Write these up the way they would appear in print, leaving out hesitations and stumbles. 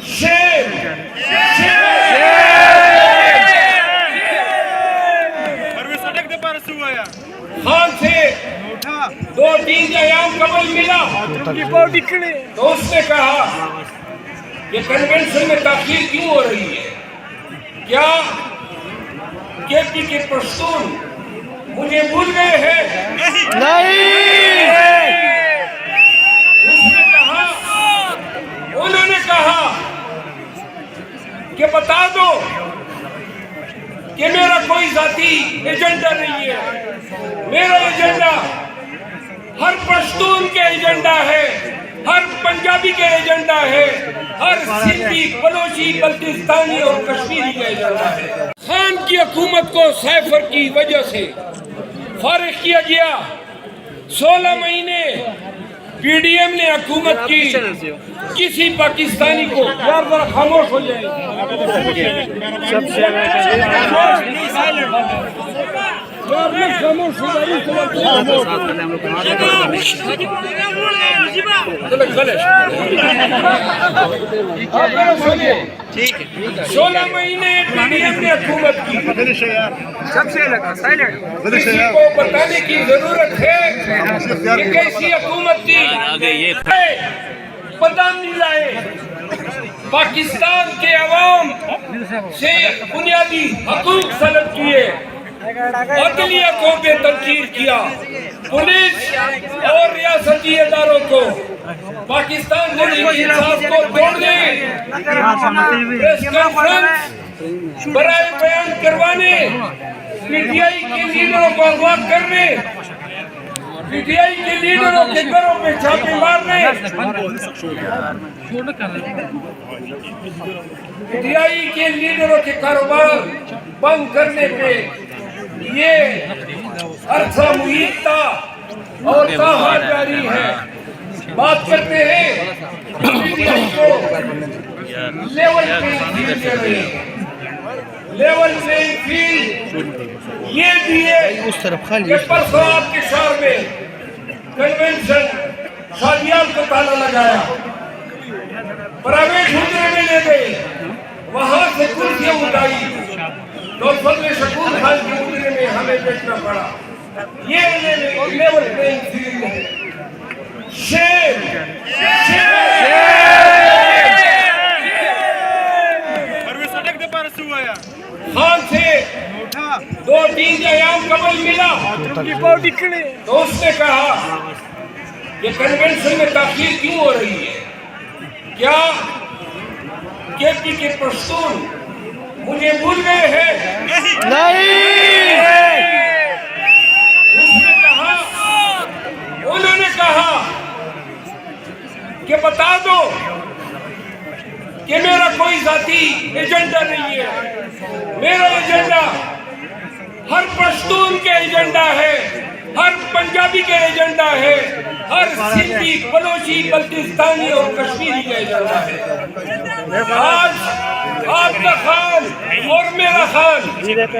शेर खान से 2-3 अयाम कबल मिला तो उसने कहा कि कन्वेंशन में ताखीर क्यों हो रही है, क्या केपी के पश्तून मुझे भूल गए हैं? नहीं। उसने कहा, उन्होंने कहा कि बता दो कि मेरा कोई जाती एजेंडा नहीं है, मेरा एजेंडा हर पश्तून के एजेंडा है, हर पंजाबी के एजेंडा है, हर सिंधी, बलोची, बल्तिस्तानी और कश्मीरी का एजेंडा है। खान की हुकूमत को सैफर की वजह से फारिग किया गया। 16 महीने पीडीएम ने हुकूमत की, किसी पाकिस्तानी को यार जरा खामोश हो जाए, खामोश हो जाए। 16 महीने पीडीएम ने हुकूमत की, किसी को बताने की जरूरत है कि कैसी हुकूमत थी। पता नहीं लाए पाकिस्तान के अवाम से बुनियादी हकूक सलब किए, अदलिया को बेतनकीर किया, पुलिस और रियासती इदारों को पाकिस्तान को इंसाफ को तोड़ने, प्रेस कॉन्फ्रेंस बराए बयान करवाने, पीटीआई के लीडरों को अगवा करने, पीटीआई के लीडरों के घरों पे छापे मारने, पीटीआई के लीडरों के कारोबार बंद करने पे ये अरसा मुहित था और कहा जारी है। बात करते हैं पीटीआई को लेवल प्लेइंग फील्ड दे रहे हैं। लेवल प्लेइंग फील्ड ये दिए कि परसों आपके शहर में कन्वेंशन शादियाल को ताला लगाया, प्राइवेट हुजरे में ले गए, वहां से कुर्सियां उठाई तो फजले शकूर खान के हुजरे में हमें बैठना पड़ा। ये लेवल प्लेइंग फील्ड है। शेर खान से 2-3 अयाम कबल मिला तो उसने कहा कि कन्वेंशन में ताखीर क्यों हो रही है, क्या केपी के पश्तून मुझे भूल गए हैं? नहीं। उसने कहा, उन्होंने कहा कि बता दो कि मेरा कोई जाती एजेंडा नहीं है, मेरा एजेंडा हर पश्तून के एजेंडा है, हर पंजाबी के एजेंडा है, हर सिंधी, बलोची, बल्तिस्तानी और कश्मीरी का एजेंडा है। आज आपका खान और मेरा खान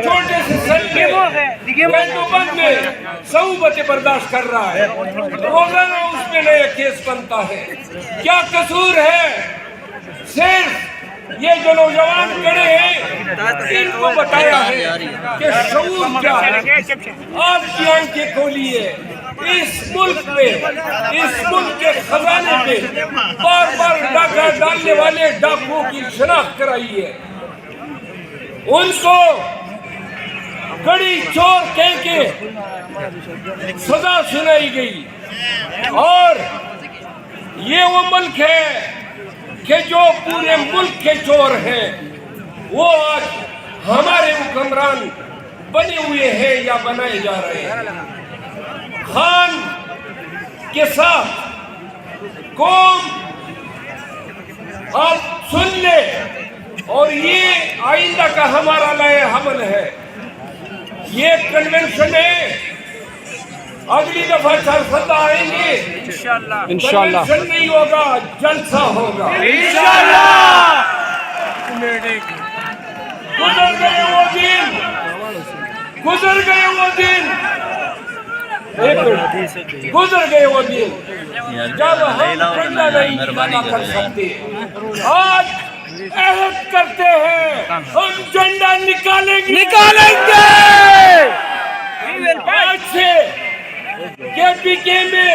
छोटे से सल्ले बंद में सऊबतें बर्दाश्त कर रहा है, रोजाना उसमें नया केस बनता है। क्या कसूर है? सिर्फ ये जो नौजवान खड़े हैं इनको बताया है कि शऊर क्या है। आपकी आंखें खोलिए, इस मुल्क पे, इस मुल्क के खजाने पे बार बार डाका डालने वाले डाकुओं की शनाख्त कराइए, उनको कड़ी चोर कह के सजा सुनाई गई। और ये वो मुल्क है कि जो पूरे मुल्क के चोर हैं वो आज हमारे हुक्मरान बने हुए हैं या बनाए जा रहे हैं। खान के साथ कौम आप सुन ले, और ये आइंदा का हमारा लाए हमल है। ये कन्वेंशन है, अगली दफा सदा आएंगे इंशाअल्लाह, कन्वेंशन नहीं होगा, जलसा होगा इंशाअल्लाह। गुजर गए वो दिन, गुजर गए वो दिन, गुजर गए वो दिन जब हम ठंडा नहीं कर सकते। आज अहद करते हैं हम झंडा निकालेंगे। आज से केपीके में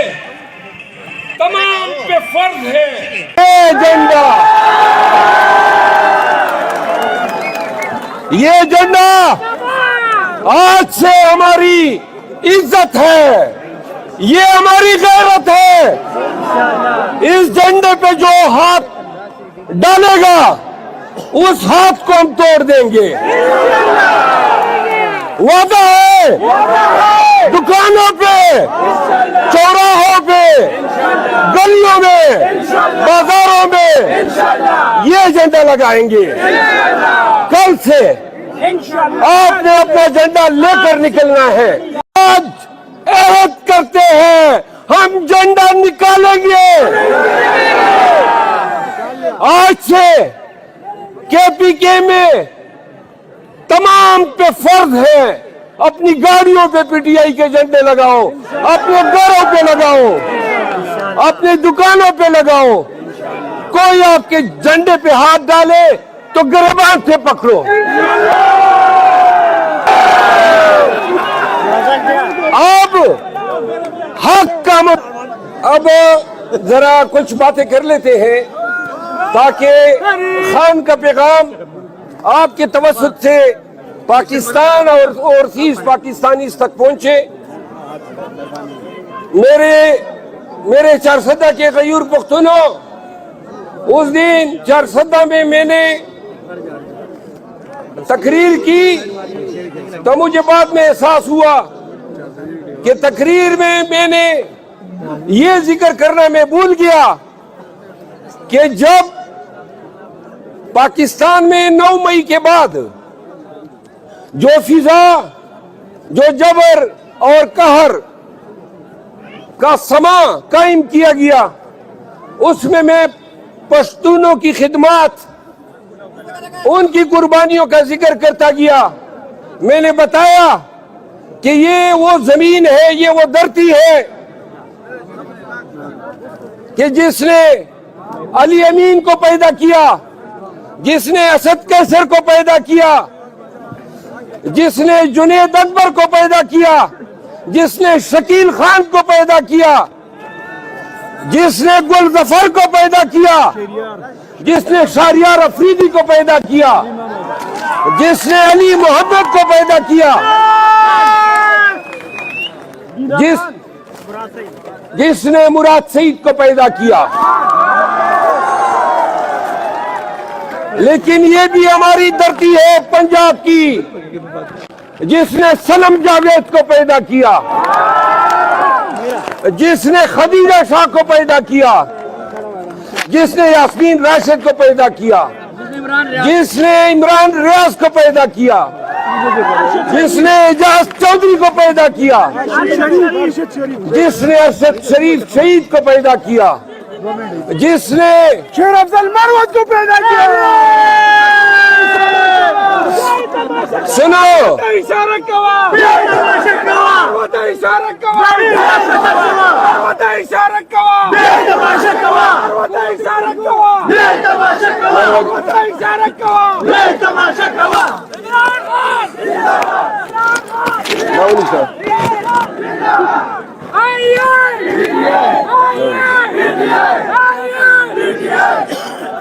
तमाम पे फर्ज है ये झंडा आज से हमारी इज्जत है, ये हमारी गैरत है। इस झंडे पे जो हाथ डालेगा उस हाथ को हम तोड़ देंगे। वादा है। दुकानों पे, चौराहों पे, गलियों में, बाजारों में ये झंडा लगाएंगे। कल से आपने अपना झंडा लेकर निकलना है। आज अहद करते हैं हम झंडा निकालेंगे। आज से केपीके में तमाम पे फर्ज है अपनी गाड़ियों पे पीटीआई के झंडे लगाओ, अपने घरों पे लगाओ, अपनी दुकानों पे लगाओ। कोई आपके झंडे पे हाथ डाले तो गिरबान से पकड़ो। अब हक का अब जरा कुछ बातें कर लेते हैं ताकि खान का पैगाम आपके तवस्सुत से पाकिस्तान और ओवरसीज पाकिस्तानीज तक पहुंचे। मेरे चारसदा के गयूर पुख्तनों, उस दिन चारसदा में मैंने तकरीर की तो मुझे बाद में एहसास हुआ कि तकरीर में मैंने ये जिक्र करना मैं भूल गया कि जब पाकिस्तान में 9 मई के बाद जो फिजा, जो जबर और कहर का समा कायम किया गया, उसमें मैं पश्तूनों की खिदमत, उनकी कुर्बानियों का जिक्र करता गया। मैंने बताया कि ये वो जमीन है, ये वो धरती है कि जिसने अली अमीन को पैदा किया, जिसने असद कैसर को पैदा किया, जिसने जुनेद अकबर को पैदा किया, जिसने शकील खान को पैदा किया, जिसने गुल जफर को पैदा किया, जिसने शाहरियार अफरीदी को पैदा किया, जिसने अली मोहम्मद को पैदा किया, जिसने मुराद सईद को पैदा किया। लेकिन ये भी हमारी धरती है पंजाब की, जिसने सनम जावेद को पैदा किया, जिसने खदीजा शाह को पैदा किया, जिसने यास्मीन राशिद को पैदा किया, जिसने इमरान रियाज को पैदा किया, जिसने एजाज चौधरी को पैदा किया, जिसने अरशद शरीफ शहीद को पैदा किया, जिसने शेर अफजल मरवत को पैदा किया। सुनो,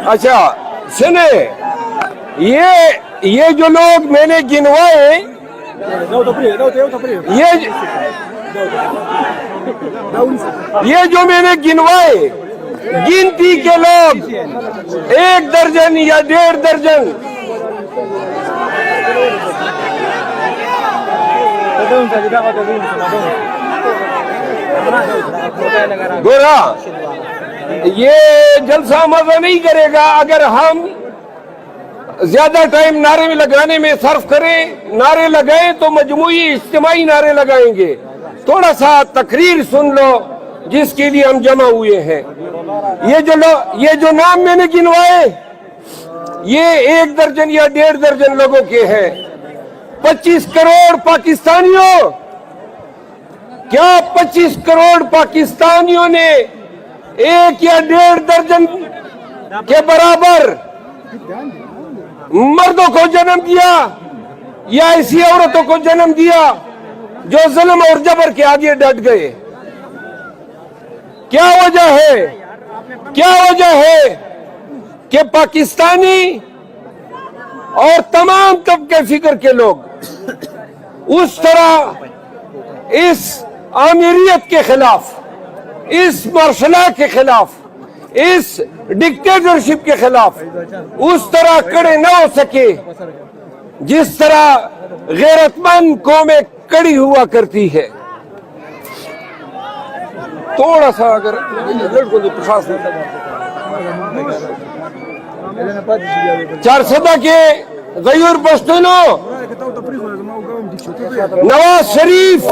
अच्छा सुने, ये जो लोग मैंने गिनवाए, ये जो मैंने गिनवाए, गिनती के लोग 1 दर्जन या 1.5 दर्जन गोरा, ये जलसा मजा नहीं करेगा अगर हम ज्यादा टाइम नारे में लगाने में सर्फ करें। नारे लगाएं तो मजमूई इज्तिमाई नारे लगाएंगे। थोड़ा सा तकरीर सुन लो जिसके लिए हम जमा हुए हैं। ये जो नाम मैंने गिनवाए, ये 1 दर्जन या 1.5 दर्जन लोगों के हैं। 25 करोड़ पाकिस्तानियों, क्या 25 करोड़ पाकिस्तानियों ने 1 या 1.5 दर्जन के बराबर मर्दों को जन्म दिया या ऐसी औरतों को जन्म दिया जो जुल्म और जबर के आगे डट गए? क्या वजह है? क्या वजह है कि पाकिस्तानी और तमाम तबके फिक्र के लोग उस तरह इस आमिरियत के खिलाफ, इस मार्शला के खिलाफ, इस डिक्टेटरशिप के खिलाफ उस तरह खड़े न हो सके जिस तरह गैरतमंद कौमें कड़ी हुआ करती है? थोड़ा सा अगर लड़कों के प्रशास चार सदा के गयूर पश्तूनों नवाज शरीफ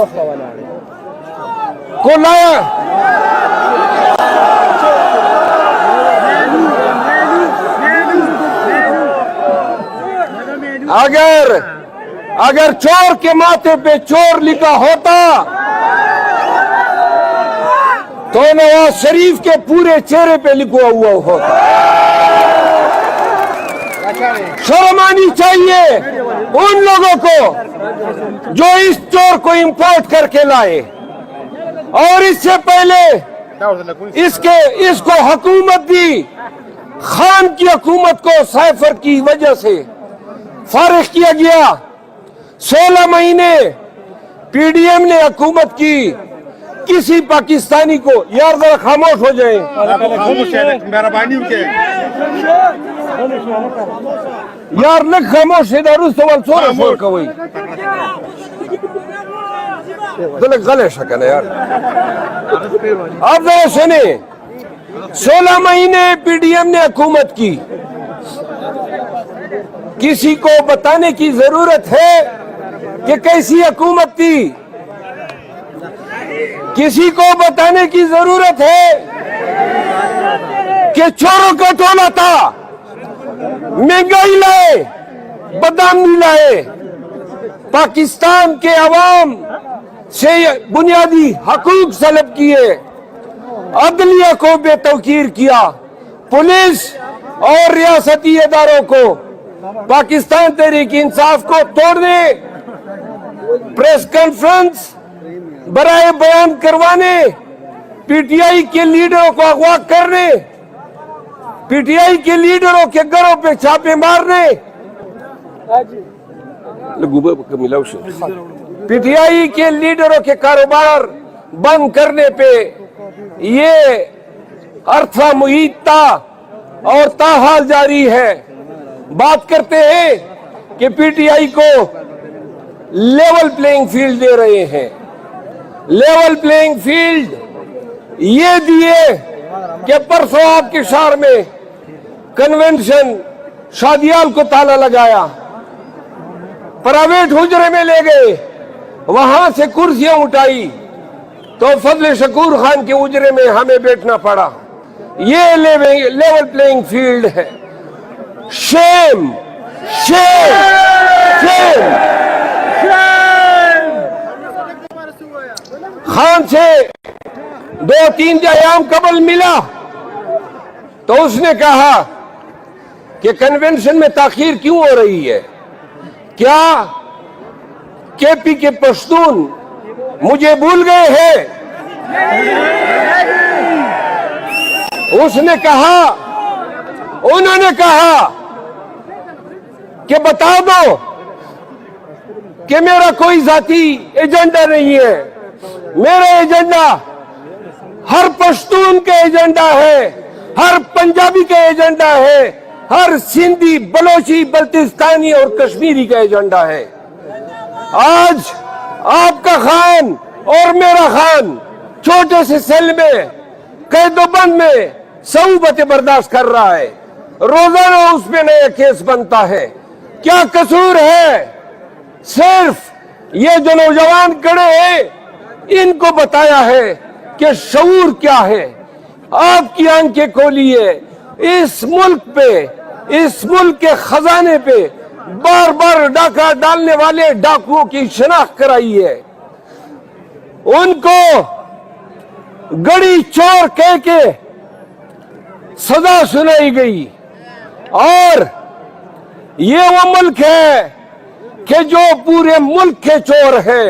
को लाया। अगर चोर के माथे पे चोर लिखा होता तो नवाज शरीफ के पूरे चेहरे पे लिखा हुआ होता। शर्म आनी चाहिए उन लोगों को जो इस चोर को इंपोर्ट करके लाए और इससे पहले इसको हुकूमत दी। खान की हुकूमत को साइफर की वजह से फारिग किया गया। 16 महीने पीडीएम ने हुकूमत की। किसी पाकिस्तानी को, यार जरा खामोश हो जाए, यार न खामोश है दारू सवाल सोर का वही गले शक्ल है यार। आप जरा सुने, 16 महीने पीडीएम ने हुकूमत की। किसी को बताने की जरूरत है कि कैसी हुकूमत थी? किसी को बताने की जरूरत है कि चोरों का टोला था, महंगाई लाए, बदनामी लाए, पाकिस्तान के अवाम से बुनियादी हकूक सलब किए, अदलिया को बेतौकीर किया, पुलिस और रियासती इदारों को, पाकिस्तान तहरीक इंसाफ को तोड़ने, प्रेस कॉन्फ्रेंस बराए बयान करवाने, पीटीआई के लीडरों को अगवा करने, पीटीआई के लीडरों के घरों पे छापे मारने, पीटीआई के लीडरों के कारोबार बंद करने पे ये अर्थवा मुहिता और ताहाल जारी है। बात करते हैं कि पीटीआई को लेवल प्लेइंग फील्ड दे रहे हैं। लेवल प्लेइंग फील्ड ये दिए कि परसों आपके शहर में कन्वेंशन शादियाल को ताला लगाया, प्राइवेट हुजरे में ले गए, वहां से कुर्सियां उठाई तो फजल शकूर खान के हुजरे में हमें बैठना पड़ा। ये लेवल प्लेइंग फील्ड है। Shame, shame, shame. खान से 2-3 अयाम कबल मिला तो उसने कहा कि कन्वेंशन में ताखीर क्यों हो रही है? क्या केपी के पश्तून मुझे भूल गए हैं? उसने कहा, उन्होंने कहा कि बता दो कि मेरा कोई जाती एजेंडा नहीं है, मेरा एजेंडा हर पश्तून का एजेंडा है, हर पंजाबी का एजेंडा है, हर सिंधी, बलोची, बल्तिस्तानी और कश्मीरी का एजेंडा है। आज आपका खान और मेरा खान छोटे से सेल में कैदोबंद में सऊबतें बर्दाश्त कर रहा है। रोजाना उसमें नया केस बनता है। क्या कसूर है? सिर्फ ये जो नौजवान खड़े हैं इनको बताया है कि शऊर क्या है। आपकी आंखें खोलिए। इस मुल्क पे, इस मुल्क के खजाने पे बार बार डाका डालने वाले डाकुओं की शनाख्त कराई है। उनको गड़ी चोर कह के सजा सुनाई गई और ये वो मुल्क है कि जो पूरे मुल्क के चोर हैं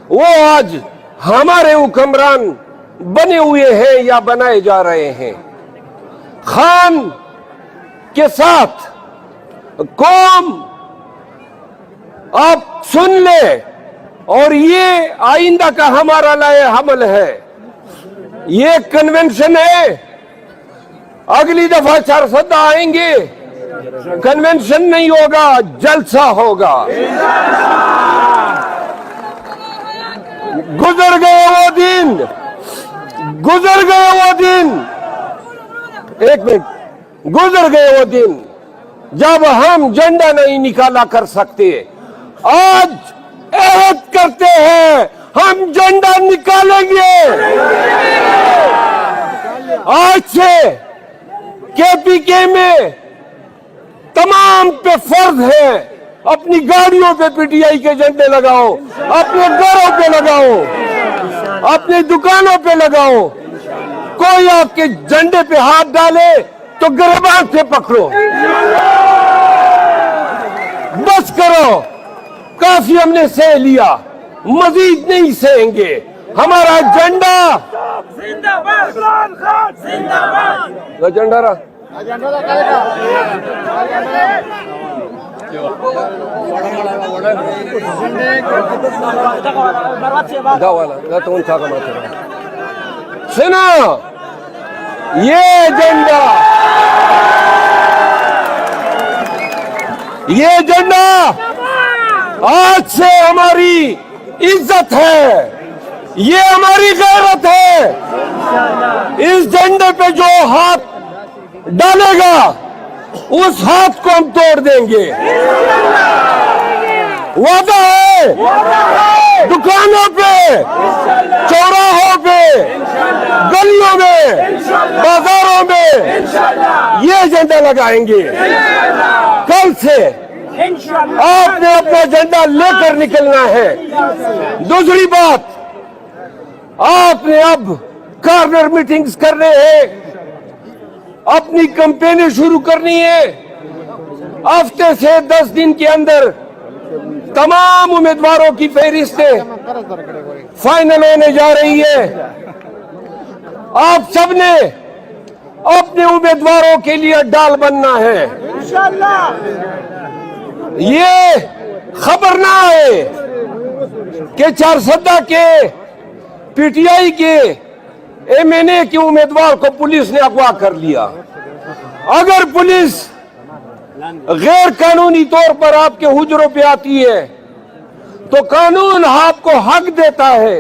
वो आज हमारे हुक्मरान बने हुए हैं या बनाए जा रहे हैं। खान के साथ कौम आप सुन ले, और ये आइंदा का हमारा लाए हमल है। ये कन्वेंशन है, अगली दफा 400 आएंगे, कन्वेंशन नहीं होगा, जलसा होगा। गुजर गए वो दिन, गुजर गए वो दिन, एक मिनट, गुजर गए वो दिन जब हम झंडा नहीं निकाला कर सकते। आज अहद करते हैं हम झंडा निकालेंगे। आज से केपीके में तमाम पे फर्ज है, अपनी गाड़ियों पे पीटीआई के झंडे लगाओ, अपने घरों पे लगाओ, अपनी दुकानों पे लगाओ। कोई आपके झंडे पे हाथ डाले तो गिरबान से पकड़ो। बस करो, काफी हमने सह लिया, मजीद नहीं सहेंगे। हमारा झंडा जिंदाबाद, झंडा रहा सुनो, ये झंडा, ये झंडा आज से हमारी इज्जत है, ये हमारी गैरत है। इस झंडे पे जो हाथ डालेगा उस हाथ को हम तोड़ देंगे, वादा है। दुकानों पे, चौराहों पे, गलियों में, बाजारों में ये झंडा लगाएंगे। कल से आपने अपना झंडा लेकर निकलना है। दूसरी बात, आपने अब कॉर्नर मीटिंग्स करने हैं, अपनी कैंपेनें शुरू करनी है। हफ्ते से 10 दिन के अंदर तमाम उम्मीदवारों की फहरिस्तें फाइनल होने जा रही है। आप सबने अपने उम्मीदवारों के लिए डाल बनना है। ये खबर ना आए कि 400 के पीटीआई के एमएनए के उम्मीदवार को पुलिस ने अगवा कर लिया। अगर पुलिस गैर कानूनी तौर पर आपके हुजरों पे आती है तो कानून आपको हक देता है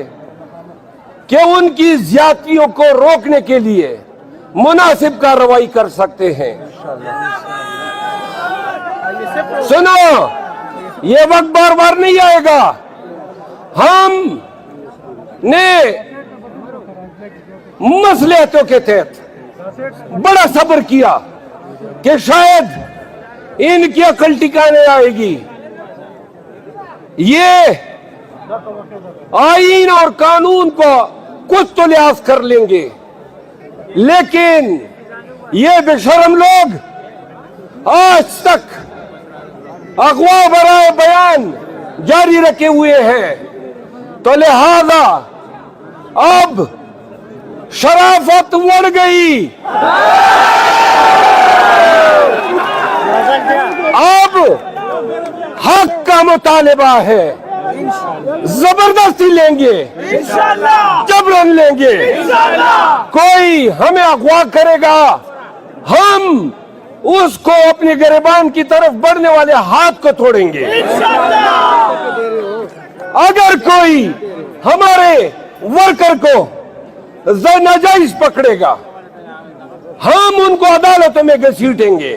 कि उनकी ज्यादतियों को रोकने के लिए मुनासिब कार्रवाई कर सकते हैं। सुनो, ये वक्त बार बार नहीं आएगा। हम ने मसलियतों के तहत बड़ा सब्र किया कि शायद इनकी अकल ठिकाने आएगी। ये आईन और कानून को कुछ तो लिहाज कर लेंगे, लेकिन ये बेशरम लोग आज तक अगवा बराए बयान जारी रखे हुए हैं। तो लिहाजा अब शराफत बढ़ गई, अब हक का मुतालिबा है। जबरदस्ती लेंगे, जबरन लेंगे। कोई हमें अगवा करेगा, हम उसको अपने गिरबान की तरफ बढ़ने वाले हाथ को तोड़ेंगे। अगर कोई हमारे वर्कर को नाजायज पकड़ेगा, हम उनको अदालतों में घसीटेंगे।